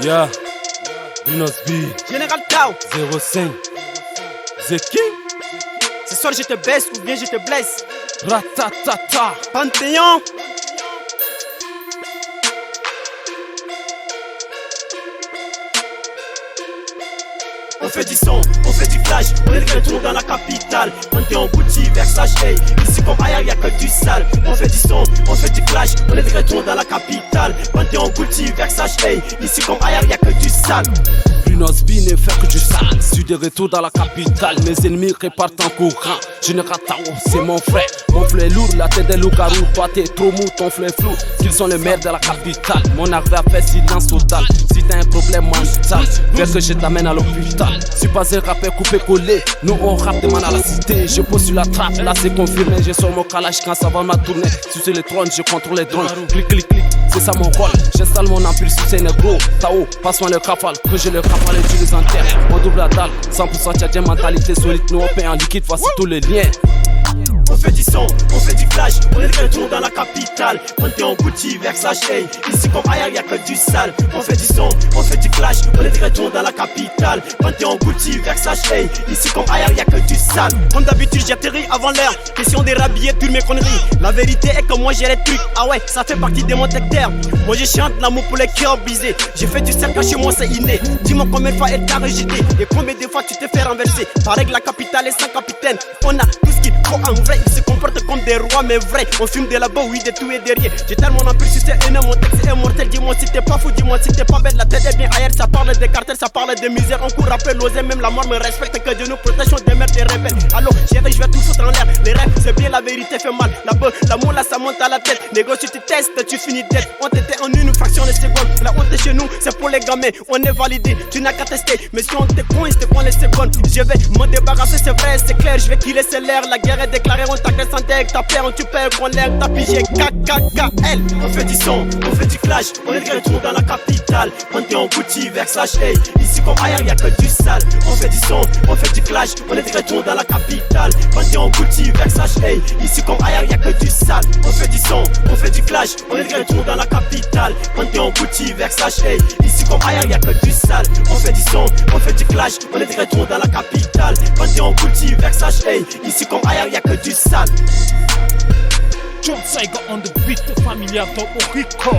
Yeah, Buenos B, Général Tao, 05, Zeki, ce soir je te baisse ou bien je te blesse. Ratatata, Panthéon. On fait du son, on fait du flash, on est de retour dans la capitale. Panthéon, Gucci, Versace, hey. Ici comme ailleurs y'a que du sale. On fait du son, on fait du clash, on est de retour dans la capitale. Panthéon, Gucci, Versace, hey. Ici comme ailleurs y'a que du sale. Buenos B ne fait que du sale. Suis de retour dans la capitale, mes ennemis repartent en courant. Général Tao, c'est mon frère. Mon fleu est lourd, la tête des loups-garous. Toi t'es trop mou, ton fleu est flou. Qu'ils sont les maires de la capitale. Mon arrivée a fait silence total. Si t'as un problème mental, fais que je t'amène à l'hôpital. Suis pas un rappeur coupé-collé. Nous on rappe des man à la cité. Je pose sur la trappe, là c'est confirmé. Je sors mon calage quand ça va ma tournée. Sur le trône, je contrôle les drones. Clic, clic, clic, c'est ça mon rôle. J'installe mon empire sur ces négros. Tao, passe-moi le rafale, que je le rafale et tu les enterres. On double la dalle, 100% tchadien, mentalité solide. Nous on paye en liquide, voici tous les liens. On fait du son, on fait du flash, on est de retour dans la capitale. Panthéon, Gucci, Versace, hey. Ici comme ailleurs y'a que du sale. On fait du son, on fait du clash, on est de retour dans la capitale. Panthéon, Gucci, Versace, hey. Ici comme ailleurs y'a que du sale. Comme d'habitude j'atterris avant l'heure, question des rhabillés pure mes conneries. La vérité est que moi j'ai les trucs, ah ouais, ça fait partie de mon terre. Moi je chante l'amour pour les cœurs brisés. J'ai fait du cercle chez moi c'est inné. Dis-moi combien de fois elle t'a rejeté et combien de fois tu t'es fait renverser. Pareil que la capitale est sans capitaine. On a tout ce qu'il faut en vrai. Ils se comportent comme des rois mais vrais. On fume de là-bas, oui, de tout et derrière. J'étale mon empire sur ces haineux, mon texte est mortel. Dis-moi si t'es pas fou, dis-moi si t'es pas bête. La tête est bien ailleurs, ça parle des cartels, ça parle de misère. On court après l'oser, même la mort me respecte. Que Dieu nous protège, on démerde des rebelles. Alors, chérie, je vais tout foutre en l'air. Les rêves, c'est bien, la vérité fait mal. Là-bas, l'amour là, ça monte à la tête. Négocie, tu testes, tu finis d'être. On t'était en une fraction de seconde. La honte est chez nous, c'est pour les gamins. On est validé, tu n'as qu'à tester. Mais si on te coince, te prend les secondes. Je vais m'en débarrasser, c'est vrai, c'est clair. Je vais killer, c'est l'air. La guerre est déclarée, on t'agresse en deck. Ta paire, tu perds, qu'on l'air, t'as pigé. KKKL. On fait du son, on fait du clash. On est de retour dans la capitale. Panthéon, Gucci, Versace, hey. Ici comme ailleurs y'a que du sale. On fait du son, on fait du clash. On est de retour dans la capitale. Panthéon, Gucci, Versace, hey. Ici comme ailleurs y'a que du sale. On fait du son, on fait du clash. On est de retour dans la capitale. Panthéon, Gucci, Versace, hey. Ici comme ailleurs y'a que du sale. On fait du son, on fait du clash. On est de retour dans la capitale. Panthéon, Gucci, Versace, hey. Ici comme ailleurs y'a que du sale. John Saiga on the beat, familiar to Rico.